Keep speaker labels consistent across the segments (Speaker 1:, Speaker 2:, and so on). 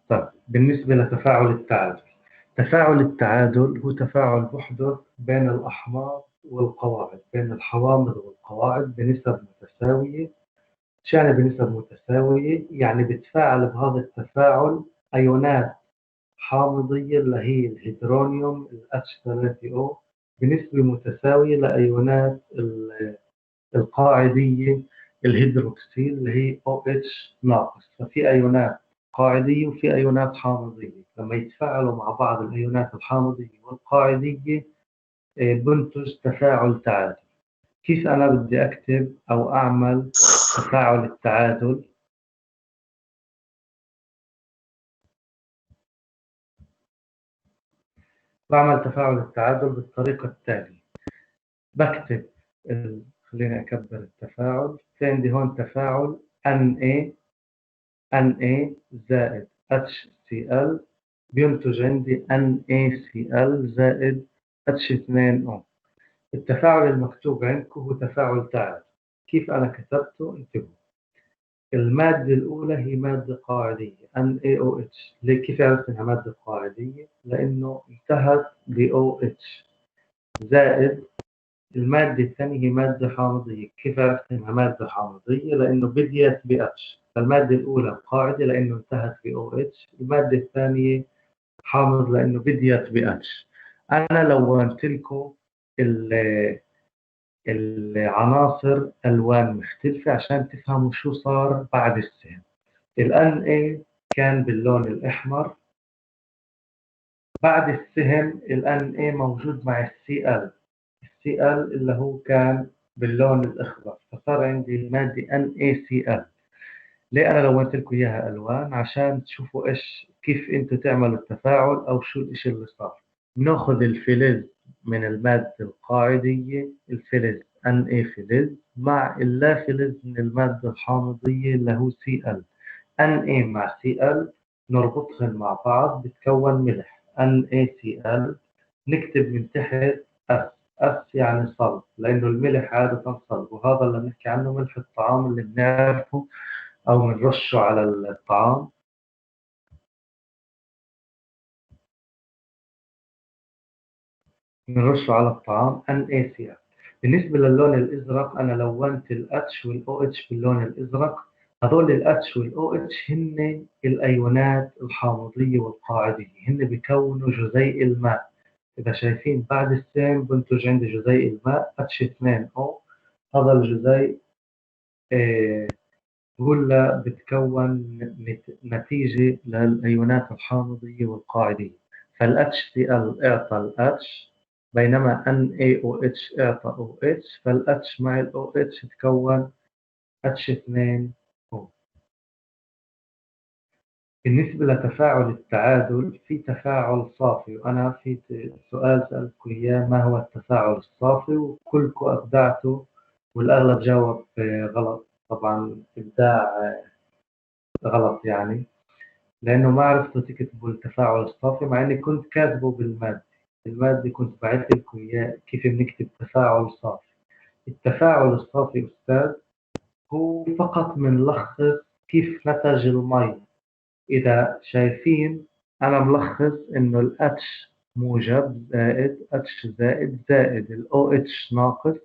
Speaker 1: طيب بالنسبة لتفاعل التعادل، تفاعل التعادل هو تفاعل بحدث بين الأحماض والقواعد، بين الحوامض والقواعد بنسب متساوية. شو يعني بنسب متساوية؟ يعني بتفاعل بهذا التفاعل أيونات حامضية اللي هي الهيدرونيوم ال H3O بنسبة متساوية لأيونات القاعدية الهيدروكسيل اللي هي OH ناقص. ففي أيونات قاعدية وفي أيونات حامضية، لما يتفاعلوا مع بعض الأيونات الحامضية والقاعدية بنتج تفاعل تعادل. كيف أنا بدي أكتب أو أعمل تفاعل التعادل؟ بعمل تفاعل التعادل بالطريقة التالية. بكتب خليني أكبر التفاعل. في عندي هون تفاعل Na زائد HCl بينتج عندي NaCl زائد H2O. التفاعل المكتوب عندكم هو تفاعل تعادل. كيف أنا كتبته؟ انتبهوا. المادة الأولى هي مادة قاعدية NaOH. ليه كيف عرفت إنها مادة قاعدية؟ لأنه انتهت ب OH. زائد المادة الثانية هي مادة حامضية. كيف عرفت إنها مادة حامضية؟ لأنه بديت ب H. فالمادة الأولى قاعدة لأنه انتهت ب OH. المادة الثانية حامض لأنه بديت ب H. أنا لونت لكم العناصر ألوان مختلفة عشان تفهموا شو صار بعد السهم. الآن A كان باللون الأحمر، بعد السهم الآن A موجود مع الCl. الCl اللي هو كان باللون الأخضر، فصار عندي المادة NaCl. ليه أنا لونت لكم إياها ألوان؟ عشان تشوفوا إيش كيف أنتوا تعملوا التفاعل أو شو الإشي اللي صار. بناخذ الفلز من المادة القاعدية، الفلز Na فلز مع اللا فلز من المادة الحامضية اللي هو Cl. Na مع Cl نربطهم مع بعض بتكون ملح NaCl. نكتب من تحت S يعني صلب، لأنه الملح عادة صلب، وهذا اللي بنحكي عنه ملح الطعام اللي بنعرفه أو بنرشه على الطعام. بنرشه على الطعام NaCl. بالنسبة للون الأزرق أنا لونت ال H وال OH باللون الأزرق. هذول ال H وال OH هن الأيونات الحامضية والقاعدية، هن بيكونوا جزيء الماء. إذا شايفين بعد السين بنتج عندي جزيء الماء H2O. هذا الجزيء هو اللي بتكون نتيجة للأيونات الحامضية والقاعدية. فال HCl اعطى ال H، بينما NaOH اعطى OH، فال H مع ال OH تكون H2O. بالنسبة لتفاعل التعادل في تفاعل صافي، وأنا في سؤال سألتكم إياه ما هو التفاعل الصافي، وكلكم أبدعتوا والأغلب جاوب غلط. طبعا إبداع غلط يعني، لأنه ما عرفتوا تكتبوا التفاعل الصافي مع إني كنت كاتبه بالمادة كنت بعثت لكم إياه كيف بنكتب تفاعل صافي. التفاعل الصافي أستاذ هو فقط بنلخص كيف نتج المي. إذا شايفين أنا ملخص إنه ال H موجب زائد H زائد زائد ال OH ناقص،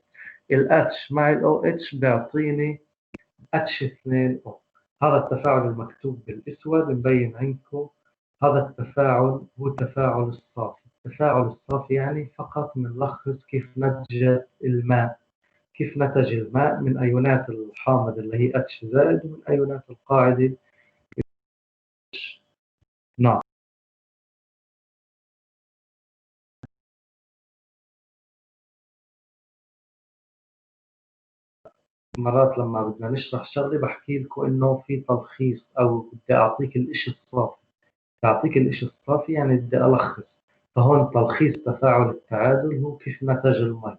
Speaker 1: ال H مع ال OH بيعطيني H2O. هذا التفاعل المكتوب بالأسود مبين عندكم. هذا التفاعل هو التفاعل الصافي. التفاعل الصافي يعني فقط بنلخص كيف نتج الماء، كيف نتج الماء من أيونات الحامض اللي هي H زائد ومن أيونات القاعدة ناقص. مرات لما بدنا نشرح شغلة بحكي لكم إنه في تلخيص أو بدي أعطيك الإشي الصافي. تعطيك الإشي الصافي يعني بدي ألخص. فهون تلخيص تفاعل التعادل هو كيف نتج المي.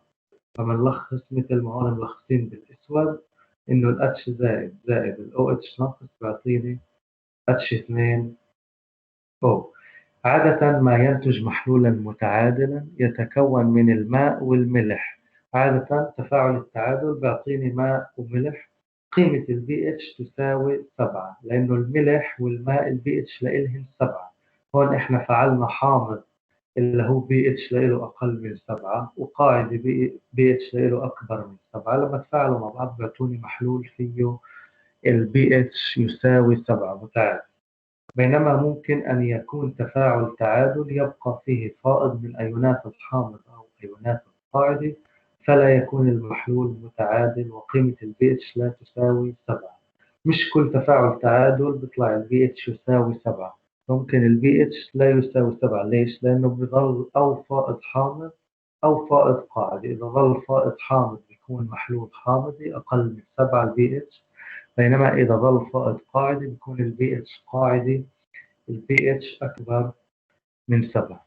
Speaker 1: فبنلخص مثل ما هون ملخصين بالأسود إنه ال H زائد زائد ال OH ناقص بيعطيني H2O. عادة ما ينتج محلولا متعادلا يتكون من الماء والملح. عادة تفاعل التعادل بيعطيني ماء وملح قيمة البي اتش تساوي 7، لأنه الملح والماء البي اتش لإلهن 7. هون إحنا فعلنا حامض اللي هو بي اتش له أقل من 7، وقاعدة بي اتش له أكبر من 7. لما تفاعلوا مع بعض بيعطوني محلول فيه البي اتش يساوي 7 متعادل. بينما ممكن أن يكون تفاعل تعادل يبقى فيه فائض من أيونات الحامض أو أيونات القاعدة، فلا يكون المحلول متعادل وقيمة البي اتش لا تساوي 7. مش كل تفاعل تعادل بيطلع البي اتش يساوي 7. ممكن البي اتش لا يساوي 7. ليش؟ لأنه بظل أو فائض حامض أو فائض قاعدي. إذا ظل فائض حامض بيكون محلول حامضي أقل من 7 البي اتش، بينما إذا ظل فائض قاعدي بيكون البي اتش قاعدي البي اتش أكبر من 7.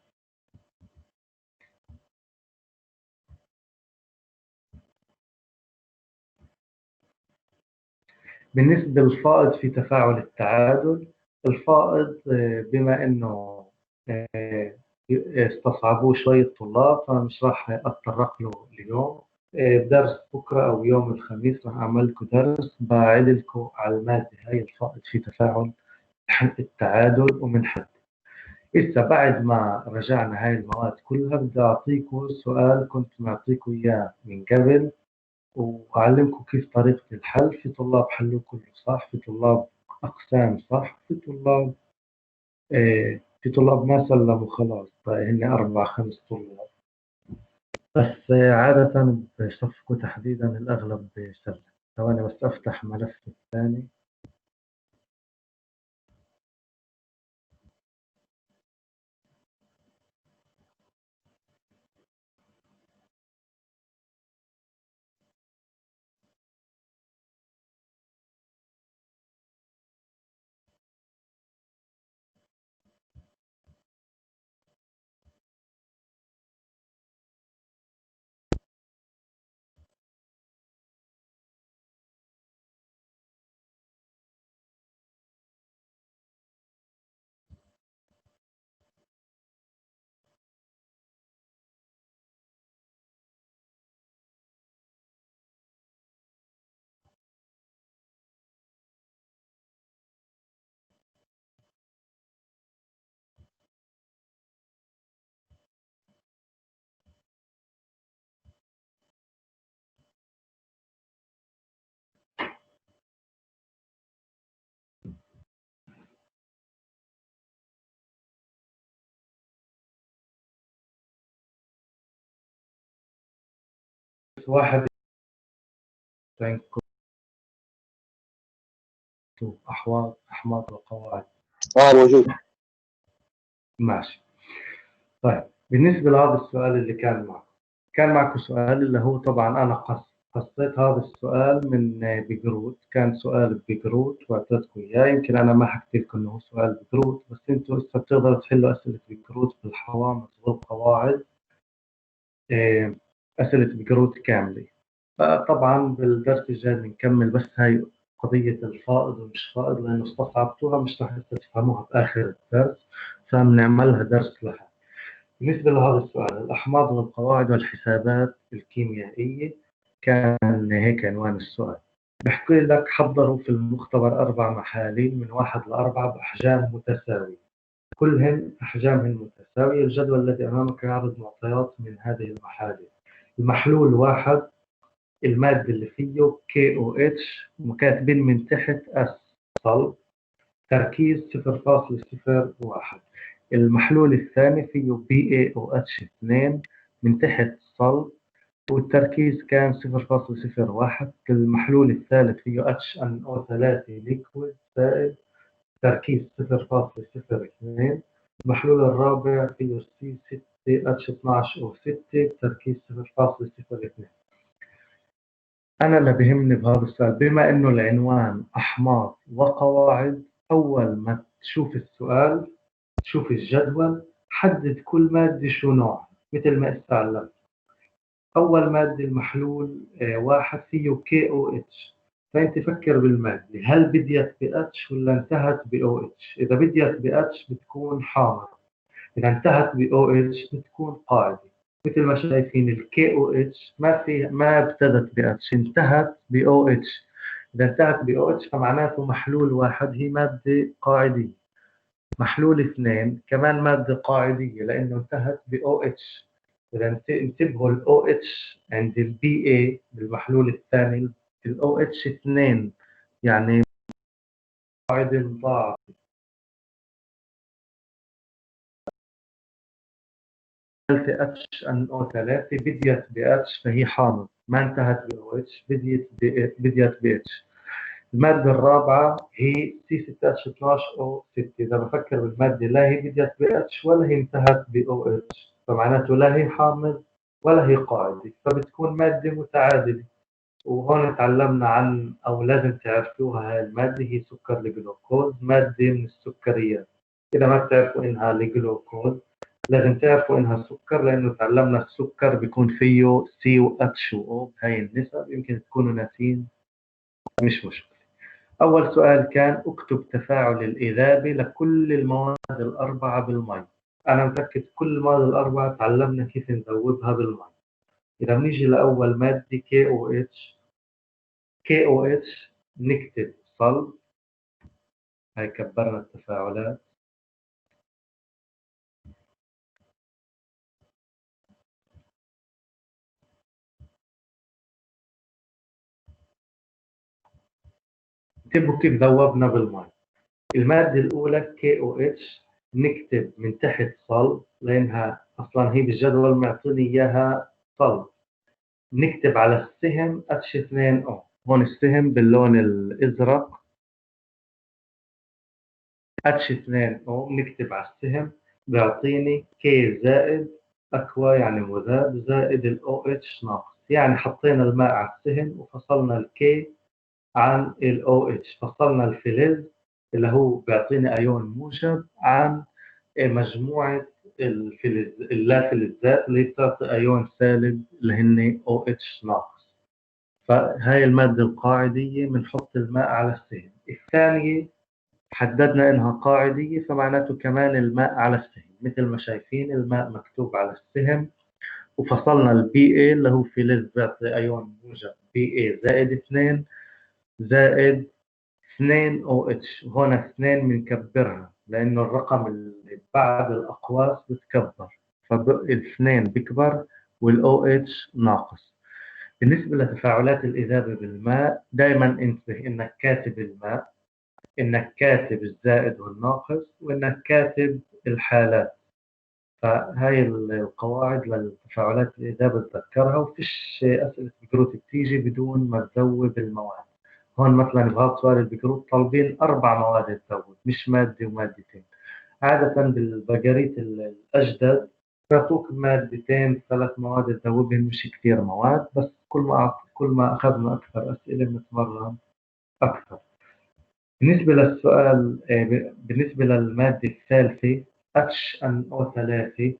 Speaker 1: بالنسبة للفائض في تفاعل التعادل، الفائض بما أنه استصعبوه شوية الطلاب فمش راح أتطرق له اليوم. بدرس بكرة أو يوم الخميس راح أعمل لكم درس بعد لكم على المادة هاي الفائض في تفاعل التعادل ومن حد. إذا بعد ما رجعنا هاي المواد كلها بدي أعطيكم سؤال كنت معطيكم إياه من قبل وأعلمكم كيف طريقة الحل. في طلاب حلوا كله صح، في طلاب أقسام صح، في طلاب ما سلموا خلاص، هن 4 5 طلاب بس. عادة بصفقوا تحديدا الأغلب بيسلم. ثواني بس أفتح ملف الثاني. واحد عندكم أحماض وقواعد؟
Speaker 2: موجود.
Speaker 1: ماشي. طيب بالنسبة لهذا السؤال اللي كان معكم سؤال اللي هو طبعا أنا قصيت هذا السؤال من بيجروت. كان سؤال بيجروت واعطيتكم إياه. يمكن أنا ما حكيت لكم إنه هو سؤال بيجروت، بس أنتوا لسه بتقدروا تحلوا أسئلة بيجروت بالحوامض والقواعد، أسئلة بيجروت كاملة. فطبعا بالدرس الجاي بنكمل بس هاي قضية الفائض ومش فائض، لأنه استصعبتوها مش رح تفهموها بآخر الدرس، فبنعملها درس لها. بالنسبة لهذا السؤال، الأحماض والقواعد والحسابات الكيميائية، كان هيك عنوان السؤال. بحكي لك حضروا في المختبر 4 محاليل من 1 ل4 بأحجام متساوية، كلهن أحجامهن متساوية. الجدول الذي أمامك يعرض معطيات من هذه المحاليل. المحلول واحد المادة اللي فيه KOH وكاتبين من تحت S صلب، تركيز 0.01. المحلول الثاني فيه BaOH2 من تحت صلب والتركيز كان 0.01. المحلول الثالث فيه HNO3 ليكويد سائل، تركيز 0.02. المحلول الرابع فيه C6H12O6 تركيز 0.02. أنا اللي بهمني بهذا السؤال بما إنه العنوان أحماض وقواعد، أول ما تشوف السؤال تشوف الجدول حدد كل مادة شو نوعها. مثل ما استعلمت أول مادة المحلول واحد فيه KOH، فأنت فكر بالمادة هل بديت بH ولا انتهت بOH. إذا بديت بH بتكون حامض، إذا انتهت بOH بتكون قاعدة. مثل ما شايفين ال KOH ما ابتدت بH انتهت بOH، إذا انتهت ب OH فمعناته محلول واحد هي مادة قاعدية. محلول اثنين كمان مادة قاعدية لأنه انتهت ب OH. إذا انتبهوا ال OH عند ال BA بالمحلول الثاني ال OH 2 يعني قاعدة مضاعفة. ثالثة HNO3 بديت ب H فهي حامض ما انتهت ب OH بديت ب H. المادة الرابعة هي C6H12O6. إذا بفكر بالمادة لا هي بديت ب H ولا هي انتهت ب OH فمعناته لا هي حامض ولا هي قاعدة فبتكون مادة متعادلة. وهون تعلمنا عن أو لازم تعرفوها هاي المادة هي سكر الجلوكوز مادة من السكريات. إذا ما بتعرفوا إنها الجلوكوز لازم تعرفوا إنها سكر لأنه تعلمنا السكر بيكون فيه C و H و O بهاي النسب يمكن تكونوا ناسين مش مشكلة. أول سؤال كان اكتب تفاعل الإذابة لكل المواد الأربعة بالمي. أنا متأكد كل المواد الأربعة تعلمنا كيف نذوبها بالمي. إذا بنيجي لأول مادة KOH نكتب صلب. هاي كبرنا التفاعلات. انتبهوا كيف ذوبنا بالمي. المادة الأولى KOH نكتب من تحت صلب لأنها أصلا هي بالجدول معطيني إياها صلب. نكتب على السهم H2O. هون السهم باللون الأزرق H2O نكتب على السهم بيعطيني K زائد أكوا يعني مذاب زائد ال OH ناقص. يعني حطينا الماء على السهم وفصلنا ال K عن ال OH. فصلنا الفلز اللي هو بيعطيني أيون موجب عن مجموعة اللا فلزات اللي بتعطي أيون سالب اللي هن OH ناقص. فهاي المادة القاعدية بنحط الماء على السهم. الثانية حددنا إنها قاعدية فمعناته كمان الماء على السهم. مثل ما شايفين الماء مكتوب على السهم وفصلنا ال BA اللي هو فلز بيعطي أيون موجب BA زائد 2 زائد 2 OH. وهون 2 بنكبرها لأنه الرقم اللي بعد الأقواس بتكبر فالاثنين بكبر وال OH ناقص. بالنسبة لتفاعلات الإذابة بالماء دائما انتبه إنك كاتب الماء إنك كاتب الزائد والناقص وإنك كاتب الحالات. فهاي القواعد للتفاعلات الإذابة تذكرها وفيش أسئلة بقروت بتيجي بدون ما تذوب المواد. هون مثلا بهذا السؤال البقروت طالبين 4 مواد تذوب مش مادة ومادتين. عادة بالبقريت الأجدد بيعطوك مادتين 3 مواد تذوبهم مش كثير مواد بس كل ما أخذنا أكثر أسئلة بنتمرن أكثر. بالنسبة للسؤال بالنسبة للمادة الثالثة HNO3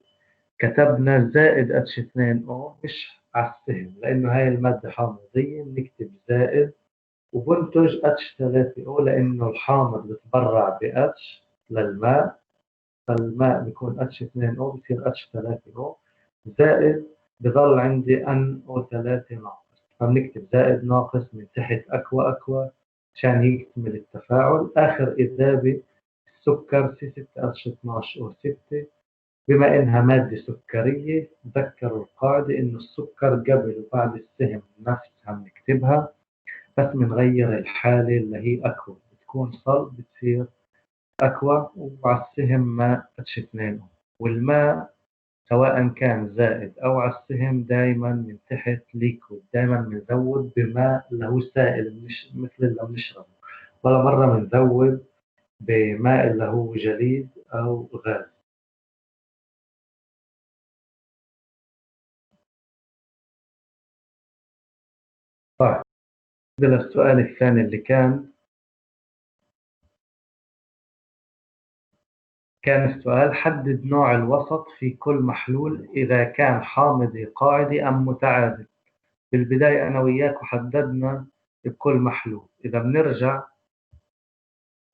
Speaker 1: كتبنا زائد H2O مش على السهم لأنه هاي المادة حامضية بنكتب زائد وبنتج H3O لأنه الحامض بتبرع ب H للماء فالماء بيكون H2O بصير H3O زائد بضل عندي NO3 ناقص فبنكتب زائد ناقص من تحت أكوا أكوا عشان يكمل التفاعل. آخر إذابة السكر C6H12O6 بما إنها مادة سكرية تذكروا القاعدة إنه السكر قبل وبعد السهم نفسها بنكتبها بس بنغير الحالة اللي هي أكوا بتكون صلب بتصير أكوا وعلى السهم ماء H2O. والماء سواء كان زائد أو على السهم دائما من تحت ليكويد دائما بنذوب بماء اللي هو سائل مش مثل اللي بنشربه ولا مرة بنذوب بماء اللي هو جليد أو غاز. طيب بالنسبة للسؤال الثاني اللي كان السؤال حدد نوع الوسط في كل محلول إذا كان حامضي قاعدي أم متعادل. بالبداية أنا وياك حددنا بكل محلول. إذا بنرجع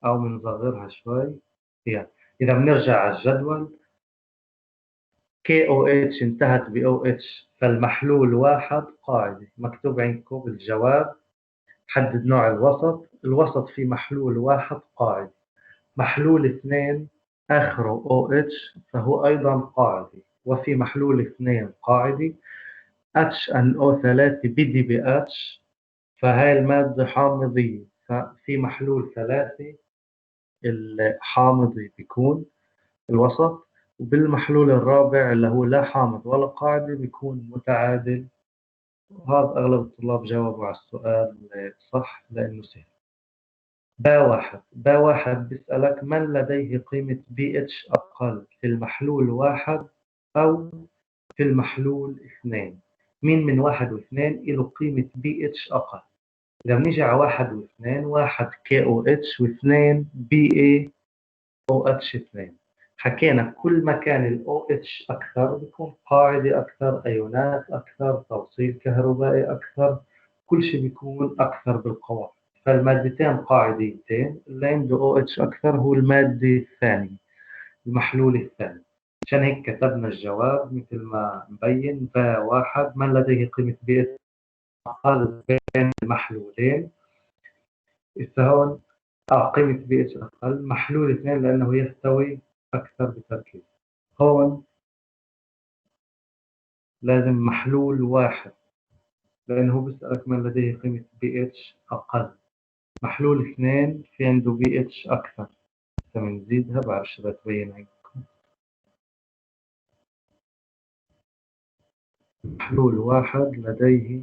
Speaker 1: أو بنصغرها شوي يعني إذا بنرجع على الجدول KOH انتهت ب OH فالمحلول واحد قاعدي مكتوب عندكم بالجواب حدد نوع الوسط. الوسط في محلول واحد قاعدي، محلول اثنين آخره OH فهو أيضا قاعدي، وفي محلول اثنين قاعدي HNO3 بدي ب H فهاي المادة حامضية، ففي محلول ثلاثة الحامضي بيكون الوسط، وبالمحلول الرابع اللي هو لا حامض ولا قاعدي بيكون متعادل. وهذا أغلب الطلاب جاوبوا على السؤال صح لأنه سهل. باء واحد بيسألك من لديه قيمة pH أقل في المحلول واحد أو في المحلول اثنين. مين من واحد واثنين له قيمة pH أقل؟ إذا بنيجي على واحد واثنين، واحد KOH واثنين BaOH2. حكينا كل ما كان ال OH أكثر بيكون قاعدي أكثر، أيونات أكثر، توصيل كهربائي أكثر، كل شيء بيكون أكثر بالقوام. فالمادتين قاعديتين، اللي عنده OH أكثر هو المادة الثانية، المحلول الثاني. عشان هيك كتبنا الجواب مثل ما مبين. واحد من لديه قيمة بي أقل بين المحلولين. هون قيمة بي اتش أقل، محلول اثنين لأنه يحتوي أكثر بتركيز. هون لازم محلول واحد لأنه بيسألك من لديه قيمة بي اتش أقل. محلول اثنين في عنده بي اتش أكثر، بنزيدها بعرف شو بتبين عندكم. محلول واحد لديه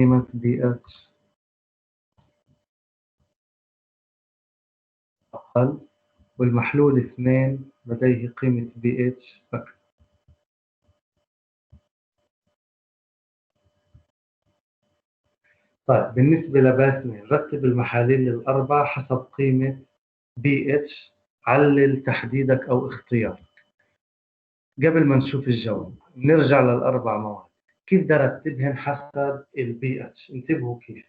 Speaker 1: قيمة بي اتش أقل، والمحلول اثنين لديه قيمة بي اتش أكثر. طيب بالنسبة لباسمين، رتب المحاليل الأربعة حسب قيمة بي اتش، علل تحديدك أو اختيارك. قبل ما نشوف الجواب نرجع للأربع مواد كيف بدي أرتبهن حسب البي اتش. انتبهوا كيف.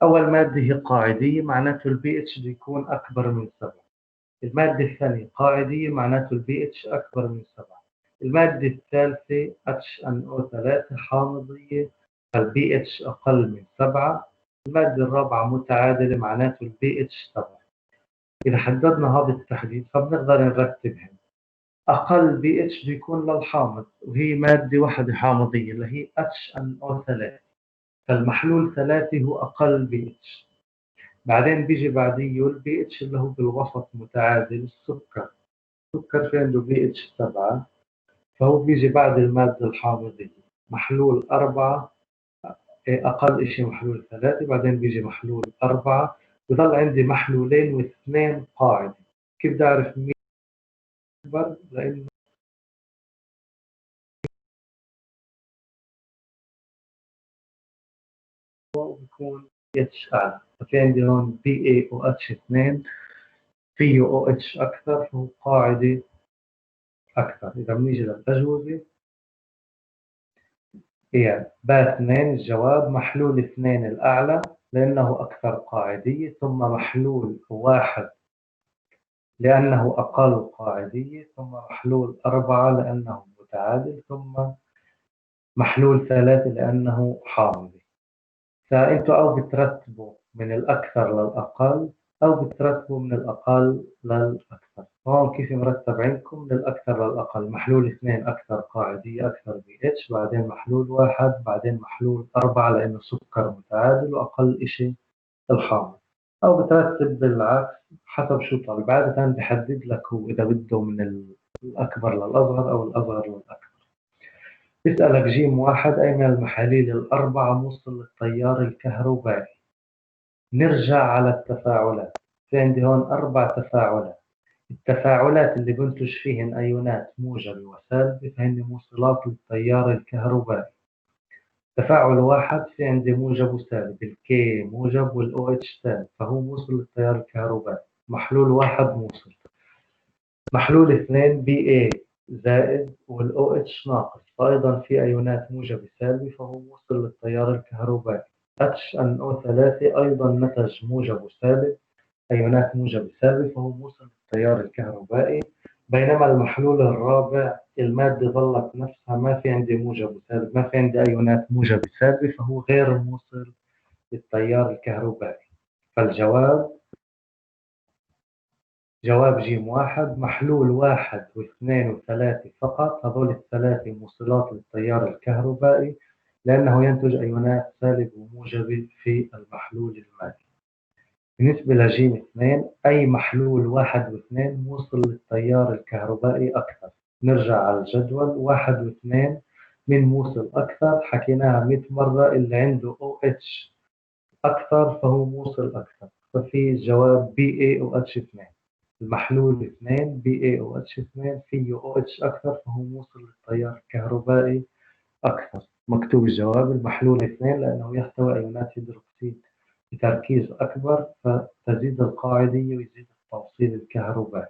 Speaker 1: أول مادة هي قاعدية، معناته البي اتش بده يكون أكبر من 7. المادة الثانية قاعدية، معناته البي اتش أكبر من 7. المادة الثالثة HNO3 حامضية، البي اتش أقل من 7. المادة الرابعة متعادلة، معناته البي اتش 7. إذا حددنا هذا التحديد فبنقدر نرتبهم. أقل بي اتش بيكون للحامض، وهي مادة واحدة حامضية اللي هي HNO3، فالمحلول 3 هو أقل بي اتش. بعدين بيجي بعديه البي اتش اللي هو بالوسط متعادل، السكر. السكر في عنده بي اتش 7 فهو بيجي بعد المادة الحامضية. محلول 4 أقل شيء محلول 3، بعدين بيجي محلول 4. بضل عندي محلولين واثنين قاعدة. كيف بدي أعرف مين أكبر؟ لأنه بيكون اتش أعلى. ففي عندي هون بي اي او اتش 2 فيه او اتش أكثر فهو قاعدة أكثر. إذا بنيجي للأجوبة، هي باء 2 الجواب. محلول 2 الأعلى لأنه أكثر قاعدية، ثم محلول 1 لأنه أقل قاعدية، ثم محلول 4 لأنه متعادل، ثم محلول 3 لأنه حامضي. فأنتوا أو بترتبوا من الأكثر للأقل أو بترتبوا من الأقل للأكثر. هون كيف مرتب عندكم من الأكثر للأقل. محلول 2 أكثر قاعدية أكثر بي اتش، بعدين محلول 1، بعدين محلول 4 لأنه سكر متعادل، وأقل إشي الحامض. أو بترتب بالعكس حسب شو طالب. عادة بحدد لك هو إذا بده من الأكبر للأصغر أو الأصغر للأكبر. بيسألك جيم واحد، أي من المحاليل الأربعة موصل للتيار الكهربائي؟ نرجع على التفاعلات. في عندي هون 4 تفاعلات. التفاعلات اللي بنتج فيهن أيونات موجبة وسالبة فهن موصلات للتيار الكهربائي. تفاعل واحد في عندي موجب وسالب، الكي موجب والأو اتش سالب، فهو موصل للتيار الكهربائي. محلول واحد موصل. محلول اثنين بي اي زائد والأو اتش ناقص، فأيضا في أيونات موجبة سالبة فهو موصل للتيار الكهربائي. اتش ان او 3 أيضا نتج موجب وسالب، أيونات موجبة سالبة فهو موصل للتيار الكهربائي. بينما المحلول الرابع المادة ظلت نفسها، ما في عندي موجب وسالب، ما في عندي أيونات موجب وسالب، فهو غير موصل للتيار الكهربائي. فالجواب جواب جيم واحد، محلول واحد واثنين وثلاثة فقط، هذول الثلاثة موصلات للتيار الكهربائي لأنه ينتج أيونات سالب وموجبة في المحلول المائي. بالنسبة لجيم اثنين، أي محلول واحد واثنين موصل للتيار الكهربائي أكثر. نرجع على الجدول، واحد واثنين من موصل أكثر، حكيناها 100 مرة، اللي عنده OH أكثر فهو موصل أكثر، ففي الجواب BaOH2. المحلول 2 BaOH2 فيه OH أكثر فهو موصل للتيار الكهربائي أكثر. مكتوب الجواب المحلول 2 لأنه يحتوي أيونات هيدروكسيد بتركيز أكبر، فتزيد القاعدية ويزيد التوصيل الكهربائي.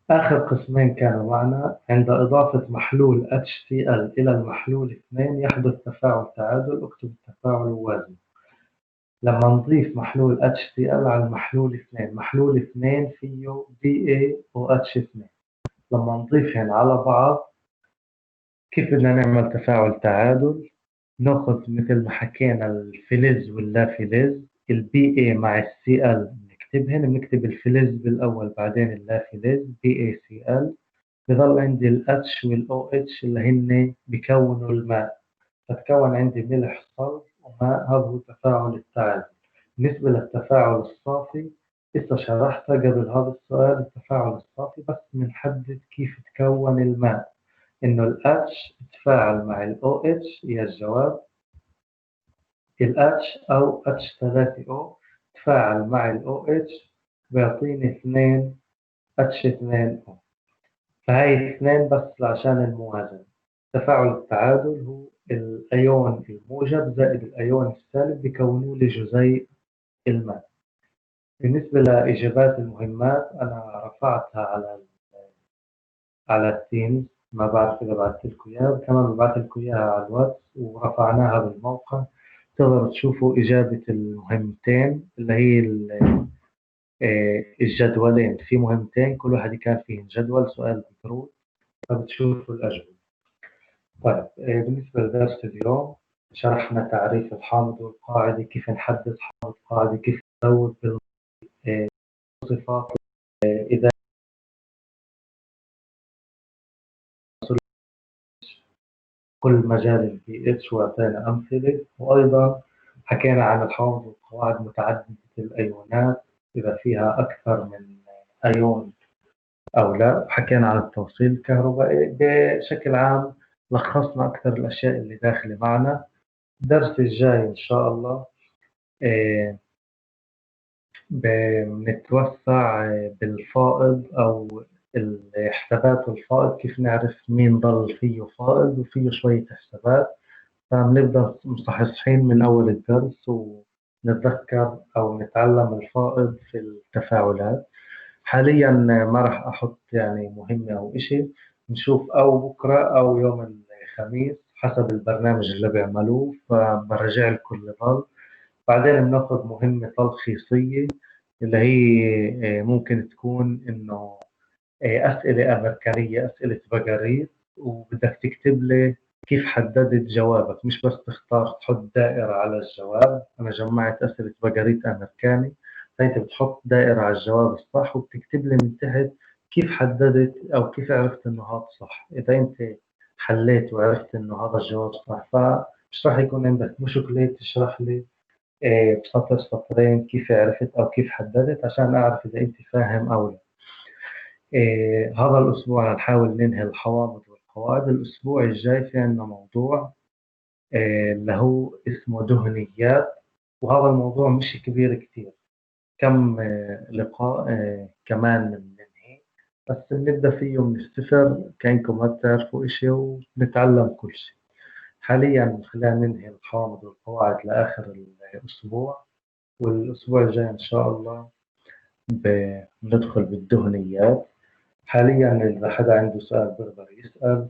Speaker 1: آخر قسمين كانوا معنا. عند إضافة محلول HCl إلى المحلول 2 يحدث تفاعل تعادل. اكتب التفاعل ووازن. لما نضيف محلول HCl على المحلول 2، محلول 2 فيه BaOH2، لما نضيفهم على بعض كيف بدنا نعمل تفاعل تعادل؟ ناخذ مثل ما حكينا الفلز واللافلز، الBa مع الCl بنكتبهن، بنكتب الفلز بالأول بعدين اللافلز BaCl، بظل عندي الH والOH اللي هن بيكونوا الماء، فتكون عندي ملح صلب وماء. هذا هو تفاعل التعادل. بالنسبة للتفاعل الصافي لسه شرحتها قبل هذا السؤال. التفاعل الصافي بس بنحدد كيف تكون الماء، إنه ال H تفاعل مع ال OH، هي الجواب ال H أو H3O تفاعل مع ال OH بيعطيني 2 H2O، فهي 2 بس عشان الموازنة. تفاعل التعادل هو الأيون الموجب زائد الأيون السالب بيكونوا لي جزيء الماء. بالنسبة لإجابات المهمات أنا رفعتها على التيمز، ما بعرف إذا بعثت لكم إياها، كمان ببعث لكم إياها على الواتس ورفعناها بالموقع. تقدروا تشوفوا إجابة المهمتين اللي هي الجدولين، في مهمتين كل واحد كان فيهم جدول سؤال بكروت، فبتشوفوا الأجوبة. طيب بالنسبة لدرس اليوم شرحنا تعريف الحامض والقاعدة، كيف نحدد حامض قاعدة، كيف نزود بالصفات، إذا كل مجال الPH وأعطينا أمثلة، وأيضا حكينا عن الحوض والقواعد متعددة الأيونات إذا فيها أكثر من أيون أو لا، حكينا عن التوصيل الكهربائي. بشكل عام لخصنا أكثر الأشياء اللي داخلة معنا. الدرس الجاي إن شاء الله بنتوسع بالفائض أو الحسابات والفائض، كيف نعرف مين ضل فيه فائض وفيه شوية حسابات. فبنبدأ مصحصحين من أول الدرس ونتذكر أو نتعلم الفائض في التفاعلات. حاليا ما راح أحط يعني مهمة أو إشي، نشوف أو بكرة أو يوم الخميس حسب البرنامج اللي بيعملوه، فبرجع لكم اللي ضل. بعدين بناخذ مهمة تلخيصية اللي هي ممكن تكون إنه أسئلة أمريكانية، أسئلة بقريت، وبدك تكتب لي كيف حددت جوابك، مش بس تختار تحط دائرة على الجواب. أنا جمعت أسئلة بقريت أمريكاني، فأنت بتحط دائرة على الجواب الصح وبتكتب لي من تحت كيف حددت أو كيف عرفت إنه هذا صح. إذا أنت حليت وعرفت إنه هذا الجواب صح، فمش راح يكون عندك مشكلة تشرح لي بسطر سطرين كيف عرفت أو كيف حددت، عشان أعرف إذا أنت فاهم أو لا. هذا الأسبوع نحاول ننهي الحوامض والقواعد. الأسبوع الجاي في عندنا موضوع اللي هو اسمه دهنيات، وهذا الموضوع مش كبير كتير، كم لقاء كمان ننهي، بس بنبدأ فيه من الصفر كأنكم ما بتعرفوا إشي ونتعلم كل شيء. حاليا خلينا ننهي الحوامض والقواعد لآخر الأسبوع، والأسبوع الجاي إن شاء الله بندخل بالدهنيات. حاليا إذا حدا عنده سؤال بيقدر يسأل،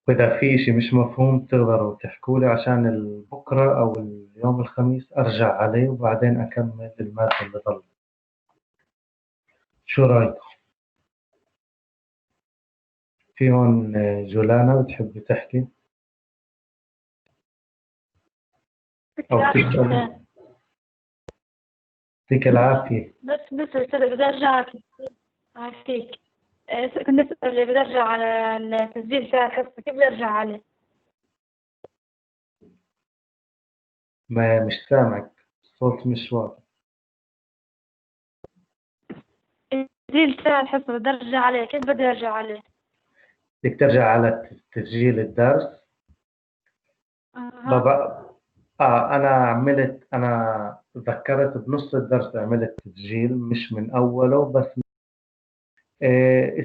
Speaker 1: وإذا في شيء مش مفهوم تقدروا تحكوا لي عشان بكرة أو اليوم الخميس أرجع عليه وبعدين أكمل المادة اللي ضل. شو رأيك؟ في هون جولانا بتحب تحكي أو تسأل؟ يعطيك العافية.
Speaker 2: بس أستاذ بدي أرجع أعطيك. كنت أسأل بدي أرجع على التسجيل تاع الحصة، كيف بدي أرجع عليه؟
Speaker 1: ما مش سامعك، الصوت مش واضح.
Speaker 2: التسجيل تاع الحصة بدي أرجع عليه، كيف بدي أرجع عليه؟
Speaker 1: بدك ترجع على تسجيل الدرس. بابا أنا ذكرت بنص الدرس عملت تسجيل مش من أوله بس. إيه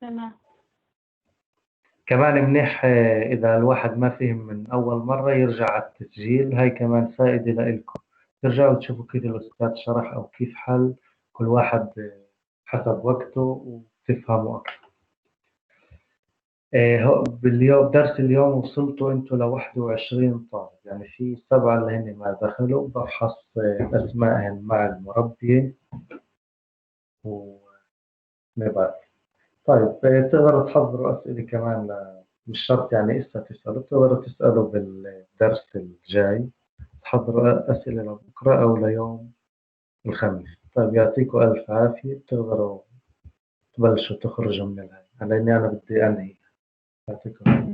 Speaker 2: تمام.
Speaker 1: كمان منيح إذا الواحد ما فهم من أول مرة يرجع على التسجيل، هاي كمان فائدة لإلكم، ترجعوا تشوفوا كيف الأستاذ شرح أو كيف حل كل واحد حسب وقته وتفهموا أكثر. باليوم درس اليوم وصلتوا أنتوا ل 21 طالب، يعني في 7 اللي هن ما دخلوا، بفحص أسمائهم مع المربية ونبات. طيب تقدروا تحضروا أسئلة كمان مش شرط يعني إسا تسألوا، تقدروا تسألوا بالدرس الجاي، تحضروا أسئلة لبكرة أو ليوم الخميس. طيب يعطيكم ألف عافية، تقدروا تبلشوا تخرجوا من الهاي، لأني أنا بدي أنهي. يعطيكم